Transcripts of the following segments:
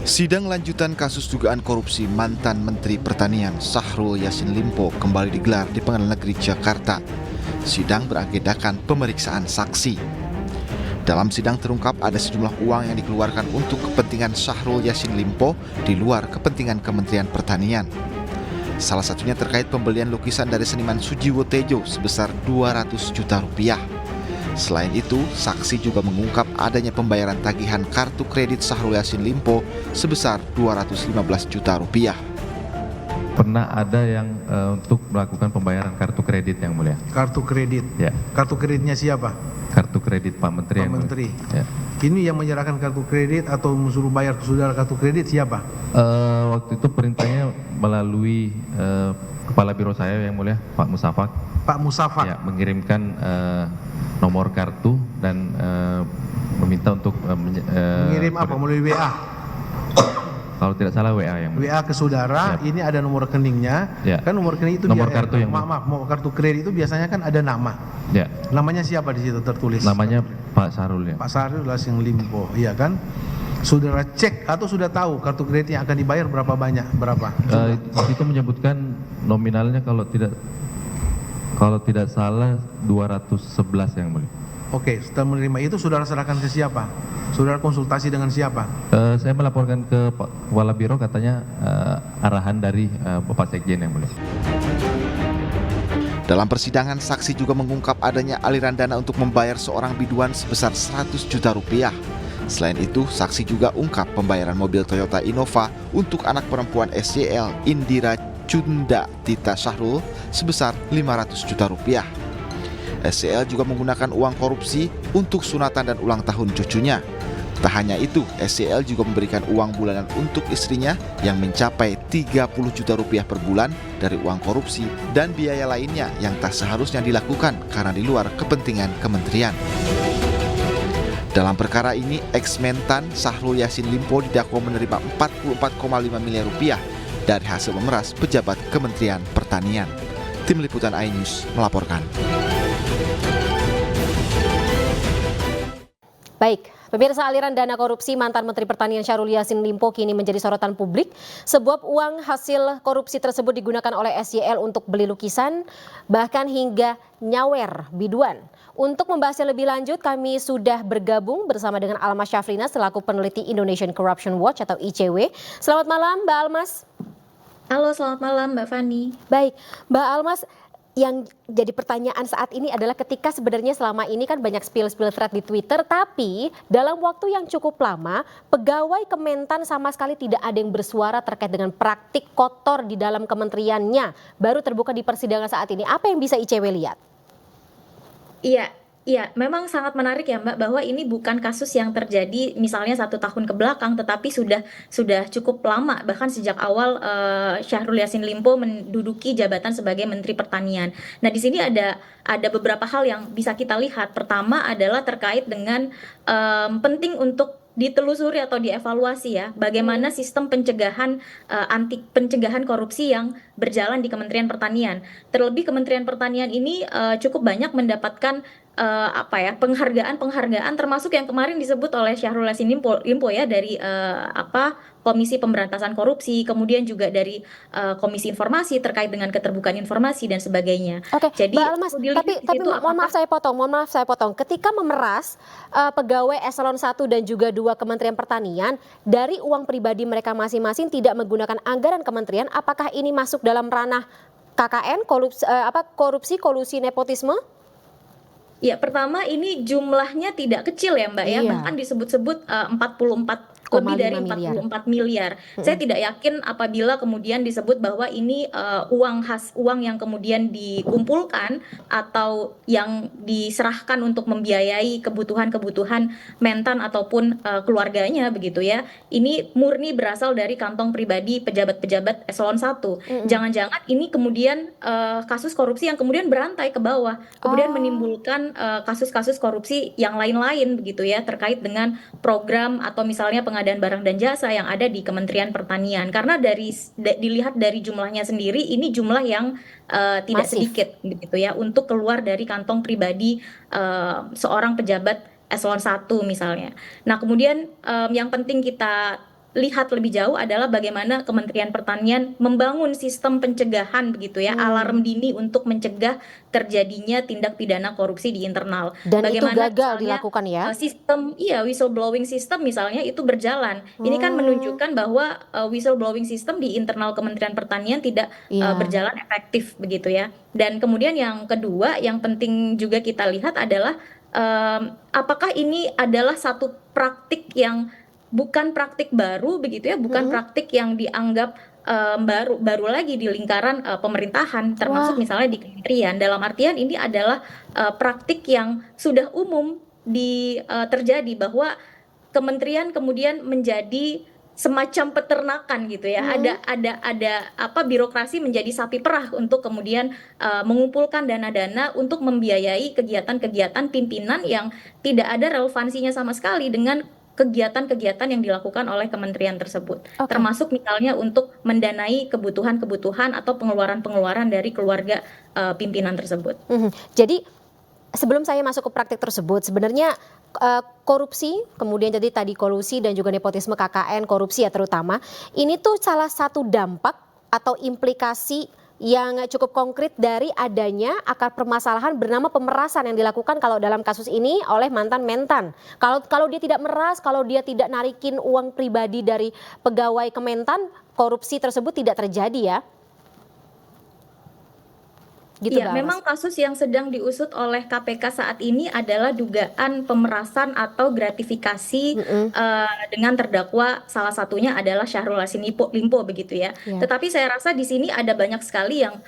Sidang lanjutan kasus dugaan korupsi mantan Menteri Pertanian Syahrul Yassin Limpo kembali digelar di Pengadilan Negeri Jakarta. Sidang beragendakan pemeriksaan saksi. Dalam sidang terungkap ada sejumlah uang yang dikeluarkan untuk kepentingan Syahrul Yassin Limpo di luar kepentingan Kementerian Pertanian. Salah satunya terkait pembelian lukisan dari seniman Sujiwo Tejo sebesar 200 juta rupiah. Selain itu, saksi juga mengungkap adanya pembayaran tagihan kartu kredit Syahrul Yassin Limpo sebesar 215 juta rupiah. Pernah ada yang untuk melakukan pembayaran kartu kredit, Yang Mulia. Kartu kredit? Ya. Kartu kreditnya siapa? Kartu kredit Pak Menteri. Pak Menteri. Ya. Ini yang menyerahkan kartu kredit atau suruh bayar ke saudara kartu kredit siapa? Waktu itu perintahnya melalui Kepala Biro saya, Yang Mulia, Pak Musafak. Pak Musafak? Ya, mengirimkan nomor kartu dan meminta untuk mengirim apa? Melalui WA? Kalau tidak salah WA, Yang Mulia. WA ke saudara, ya. Ini ada nomor rekeningnya, ya. Kan nomor rekening itu nomor kartu yang maaf, kartu kredit itu biasanya kan ada nama. Ya. Namanya siapa di situ tertulis? Namanya Pak Syahrul, ya. Pak Syahrul Yassin Limpo, iya kan? Saudara cek atau sudah tahu kartu kredit yang akan dibayar berapa banyak, berapa? Itu menyebutkan nominalnya kalau tidak salah 211, Yang Mulia. Oke, setelah menerima itu saudara serahkan ke siapa? Saudara konsultasi dengan siapa? Saya melaporkan ke Kepala Biro, katanya arahan dari Bapak Sekjen, Yang Mulia. Dalam persidangan, saksi juga mengungkap adanya aliran dana untuk membayar seorang biduan sebesar 100 juta rupiah. Selain itu, saksi juga ungkap pembayaran mobil Toyota Innova untuk anak perempuan SYL Indira Cunda Tita Syahrul sebesar 500 juta rupiah. SYL juga menggunakan uang korupsi untuk sunatan dan ulang tahun cucunya. Tak hanya itu, SYL juga memberikan uang bulanan untuk istrinya yang mencapai 30 juta rupiah per bulan dari uang korupsi dan biaya lainnya yang tak seharusnya dilakukan karena di luar kepentingan kementerian. Dalam perkara ini, ex-mentan Syahrul Yassin Limpo didakwa menerima 44,5 miliar rupiah dari hasil memeras pejabat Kementerian Pertanian. Tim Liputan iNews melaporkan. Baik, pemirsa, aliran dana korupsi mantan Menteri Pertanian Syahrul Yassin Limpo kini menjadi sorotan publik. Sebab uang hasil korupsi tersebut digunakan oleh SYL untuk beli lukisan, bahkan hingga nyawer biduan. Untuk membahasnya lebih lanjut, kami sudah bergabung bersama dengan Almas Syafrina selaku peneliti Indonesian Corruption Watch atau ICW. Selamat malam, Mbak Almas. Halo, selamat malam Mbak Fani. Baik, Mbak Almas, yang jadi pertanyaan saat ini adalah ketika sebenarnya selama ini kan banyak spill thread di Twitter, tapi dalam waktu yang cukup lama pegawai Kementan sama sekali tidak ada yang bersuara terkait dengan praktik kotor di dalam kementeriannya. Baru terbuka di persidangan saat ini. Apa yang bisa ICW lihat? Iya, memang sangat menarik ya Mbak, bahwa ini bukan kasus yang terjadi misalnya 1 tahun ke belakang, tetapi sudah cukup lama, bahkan sejak awal Syahrul Yassin Limpo menduduki jabatan sebagai Menteri Pertanian. Nah, di sini ada beberapa hal yang bisa kita lihat. Pertama adalah terkait dengan penting untuk ditelusuri atau dievaluasi ya, bagaimana sistem pencegahan pencegahan korupsi yang berjalan di Kementerian Pertanian. Terlebih Kementerian Pertanian ini cukup banyak mendapatkan penghargaan termasuk yang kemarin disebut oleh Syahrul Yassin Limpo ya, dari Komisi Pemberantasan Korupsi, kemudian juga dari Komisi Informasi terkait dengan keterbukaan informasi dan sebagainya. Oke, jadi Mbak Almas, tapi mohon maaf saya potong. Ketika memeras pegawai eselon 1 dan juga 2 Kementerian Pertanian dari uang pribadi mereka masing-masing tidak menggunakan anggaran kementerian, apakah ini masuk dalam ranah KKN, korupsi, kolusi, nepotisme? Ya, pertama ini jumlahnya tidak kecil ya Mbak ya, bahkan disebut-sebut 44 lebih dari 44 miliar. Saya tidak yakin apabila kemudian disebut bahwa ini uang yang kemudian dikumpulkan atau yang diserahkan untuk membiayai kebutuhan mentan ataupun keluarganya begitu ya. Ini murni berasal dari kantong pribadi pejabat-pejabat eselon 1. Jangan-jangan ini kemudian kasus korupsi yang kemudian berantai ke bawah, kemudian menimbulkan kasus-kasus korupsi yang lain-lain begitu ya, terkait dengan program atau misalnya pengadaan barang dan jasa yang ada di Kementerian Pertanian. Karena dilihat dari jumlahnya sendiri, ini jumlah yang tidak sedikit gitu ya, untuk keluar dari kantong pribadi seorang pejabat eselon 1 misalnya. Nah, kemudian yang penting kita lihat lebih jauh adalah bagaimana Kementerian Pertanian membangun sistem pencegahan begitu ya, alarm dini untuk mencegah terjadinya tindak pidana korupsi di internal. Dan itu Bagaimana gagal misalnya dilakukan ya? sistem whistleblowing system misalnya itu berjalan. Ini kan menunjukkan bahwa whistleblowing system di internal Kementerian Pertanian tidak Iya. berjalan efektif begitu ya. Dan kemudian yang kedua yang penting juga kita lihat adalah apakah ini adalah satu praktik yang bukan praktik baru begitu ya, bukan praktik yang dianggap baru lagi di lingkaran pemerintahan, termasuk misalnya di kementerian. Dalam artian ini adalah praktik yang sudah umum terjadi, bahwa kementerian kemudian menjadi semacam peternakan gitu ya. Ada birokrasi menjadi sapi perah untuk kemudian mengumpulkan dana-dana untuk membiayai kegiatan-kegiatan pimpinan yang tidak ada relevansinya sama sekali dengan kegiatan-kegiatan yang dilakukan oleh kementerian tersebut. Termasuk misalnya untuk mendanai kebutuhan-kebutuhan atau pengeluaran-pengeluaran dari keluarga pimpinan tersebut. Jadi sebelum saya masuk ke praktik tersebut, sebenarnya korupsi, kemudian jadi tadi kolusi dan juga nepotisme KKN, korupsi ya terutama, ini tuh salah satu dampak atau implikasi yang cukup konkret dari adanya akar permasalahan bernama pemerasan yang dilakukan kalau dalam kasus ini oleh mantan Mentan. Kalau dia tidak meras, kalau dia tidak narikin uang pribadi dari pegawai Kementan, korupsi tersebut tidak terjadi ya. Gitu, Iya, memang kasus yang sedang diusut oleh KPK saat ini adalah dugaan pemerasan atau gratifikasi dengan terdakwa, salah satunya adalah Syahrul Yassin Limpo begitu ya. Tetapi saya rasa di sini ada banyak sekali yang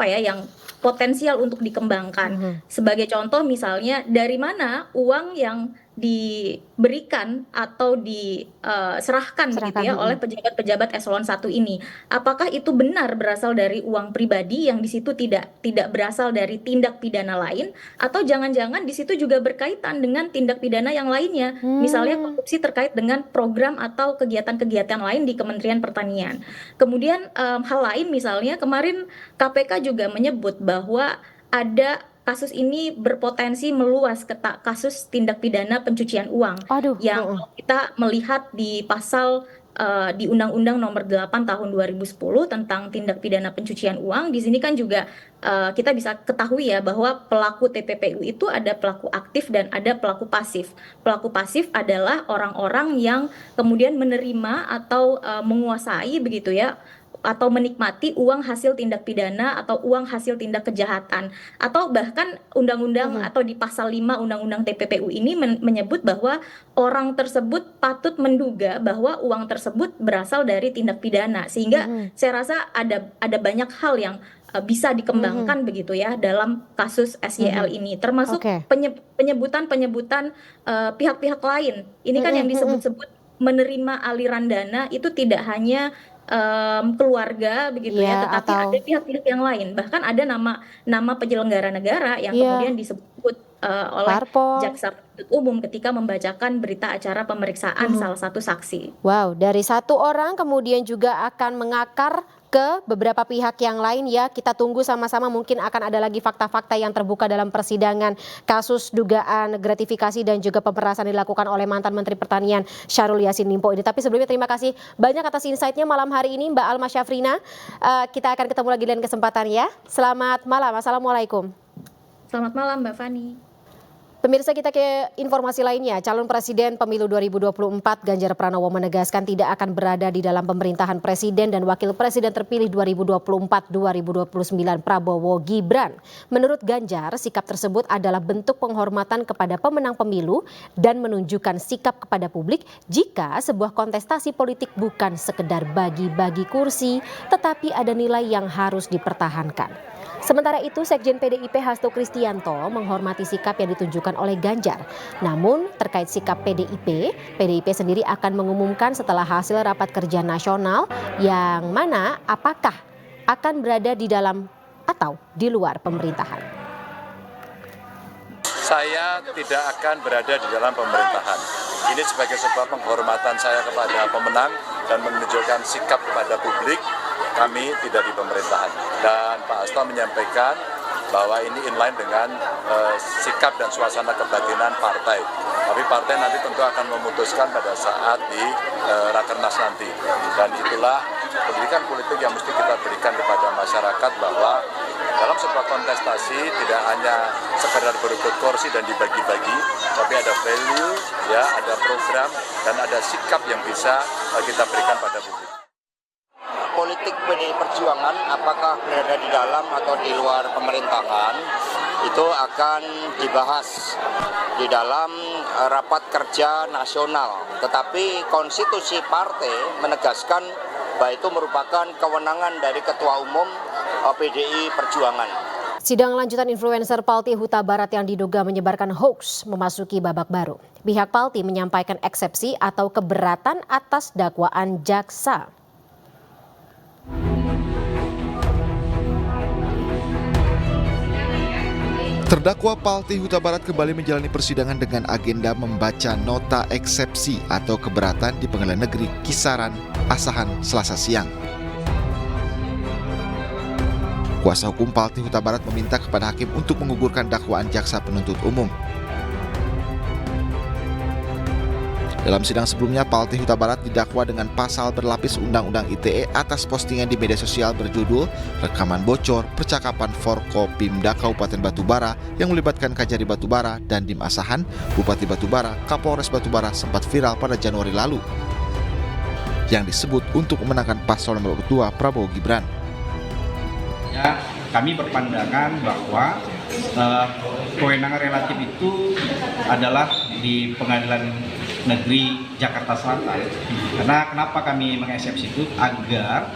yang potensial untuk dikembangkan. Sebagai contoh misalnya, dari mana uang yang diberikan atau diserahkan begitu ya oleh pejabat-pejabat eselon 1 ini. Apakah itu benar berasal dari uang pribadi yang di situ tidak berasal dari tindak pidana lain, atau jangan-jangan di situ juga berkaitan dengan tindak pidana yang lainnya. Misalnya korupsi terkait dengan program atau kegiatan-kegiatan lain di Kementerian Pertanian. Kemudian hal lain misalnya kemarin KPK juga menyebut bahwa ada kasus ini berpotensi meluas ke kasus tindak pidana pencucian uang. Yang kita melihat di pasal di Undang-Undang Nomor 8 Tahun 2010 tentang tindak pidana pencucian uang. Di sini kan juga kita bisa ketahui ya bahwa pelaku TPPU itu ada pelaku aktif dan ada pelaku pasif. Pelaku pasif adalah orang-orang yang kemudian menerima atau menguasai begitu ya, atau menikmati uang hasil tindak pidana atau uang hasil tindak kejahatan, atau bahkan undang-undang atau di pasal 5 undang-undang TPPU ini menyebut bahwa orang tersebut patut menduga bahwa uang tersebut berasal dari tindak pidana, sehingga saya rasa ada banyak hal yang bisa dikembangkan begitu ya dalam kasus SYL ini, termasuk penyebutan pihak-pihak lain. Ini kan yang disebut-sebut menerima aliran dana itu tidak hanya keluarga begitu ya, tetapi ada pihak-pihak yang lain, bahkan ada nama penyelenggara negara yang kemudian disebut oleh jaksa penuntut umum ketika membacakan berita acara pemeriksaan salah satu saksi. Wow, dari satu orang kemudian juga akan mengakar ke beberapa pihak yang lain ya. Kita tunggu sama-sama, mungkin akan ada lagi fakta-fakta yang terbuka dalam persidangan kasus dugaan gratifikasi dan juga pemerasan dilakukan oleh mantan Menteri Pertanian Syahrul Yassin Limpo ini. Tapi sebelumnya terima kasih banyak atas insight-nya malam hari ini Mbak Alma Syafrina. Kita akan ketemu lagi lain kesempatan ya. Selamat malam, assalamualaikum. Selamat malam Mbak Fani. Pemirsa, kita ke informasi lainnya. Calon Presiden Pemilu 2024 Ganjar Pranowo menegaskan tidak akan berada di dalam pemerintahan Presiden dan Wakil Presiden terpilih 2024-2029 Prabowo Gibran. Menurut Ganjar, sikap tersebut adalah bentuk penghormatan kepada pemenang pemilu dan menunjukkan sikap kepada publik jika sebuah kontestasi politik bukan sekedar bagi-bagi kursi, tetapi ada nilai yang harus dipertahankan. Sementara itu, Sekjen PDIP Hasto Kristianto menghormati sikap yang ditunjukkan oleh Ganjar. Namun terkait sikap PDIP sendiri akan mengumumkan setelah hasil rapat kerja nasional yang mana apakah akan berada di dalam atau di luar pemerintahan. Saya tidak akan berada di dalam pemerintahan. Ini sebagai sebuah penghormatan saya kepada pemenang dan menunjukkan sikap kepada publik. Kami tidak di pemerintahan, dan Pak Hasto menyampaikan bahwa ini inline dengan sikap dan suasana kebatinan partai. Tapi partai nanti tentu akan memutuskan pada saat di Rakernas nanti. Dan itulah pendidikan politik yang mesti kita berikan kepada masyarakat bahwa dalam sebuah kontestasi tidak hanya sekedar berebut kursi dan dibagi-bagi, tapi ada value, ya, ada program, dan ada sikap yang bisa kita berikan pada publik. Politik PDI Perjuangan apakah berada di dalam atau di luar pemerintahan itu akan dibahas di dalam rapat kerja nasional. Tetapi konstitusi partai menegaskan bahwa itu merupakan kewenangan dari Ketua Umum PDI Perjuangan. Sidang lanjutan influencer Palti Huta Barat yang diduga menyebarkan hoax memasuki babak baru. Pihak Palti menyampaikan eksepsi atau keberatan atas dakwaan jaksa. Terdakwa Palti Huta Barat kembali menjalani persidangan dengan agenda membaca nota eksepsi atau keberatan di Pengadilan Negeri Kisaran, Asahan, Selasa siang. Kuasa hukum Palti Huta Barat meminta kepada hakim untuk menggugurkan dakwaan jaksa penuntut umum. Dalam sidang sebelumnya, Palti Huta Barat didakwa dengan pasal berlapis Undang-Undang ITE atas postingan di media sosial berjudul "Rekaman Bocor Percakapan Forkopimda Kabupaten Batubara yang melibatkan Kajari Batubara dan Dim Asahan, Bupati Batubara, Kapolres Batubara sempat viral pada Januari lalu, yang disebut untuk memenangkan paslon nomor 2 Prabowo Gibran. Ya, kami berpandangan bahwa kewenangan relatif itu adalah di Pengadilan Negeri Jakarta Selatan. Karena kenapa kami mengeksepsi itu? Agar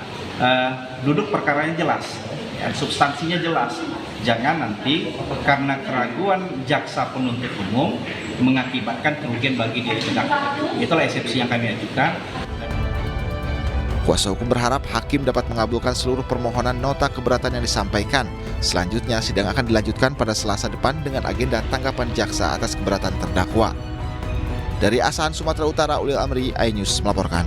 duduk perkaranya jelas, ya, substansinya jelas. Jangan nanti karena keraguan jaksa penuntut umum mengakibatkan kerugian bagi diri terdakwa. Itulah eksepsi yang kami ajukan. Kuasa hukum berharap hakim dapat mengabulkan seluruh permohonan nota keberatan yang disampaikan. Selanjutnya, sidang akan dilanjutkan pada Selasa depan dengan agenda tanggapan jaksa atas keberatan terdakwa. Dari Asahan, Sumatera Utara, Ulil Amri, iNews melaporkan.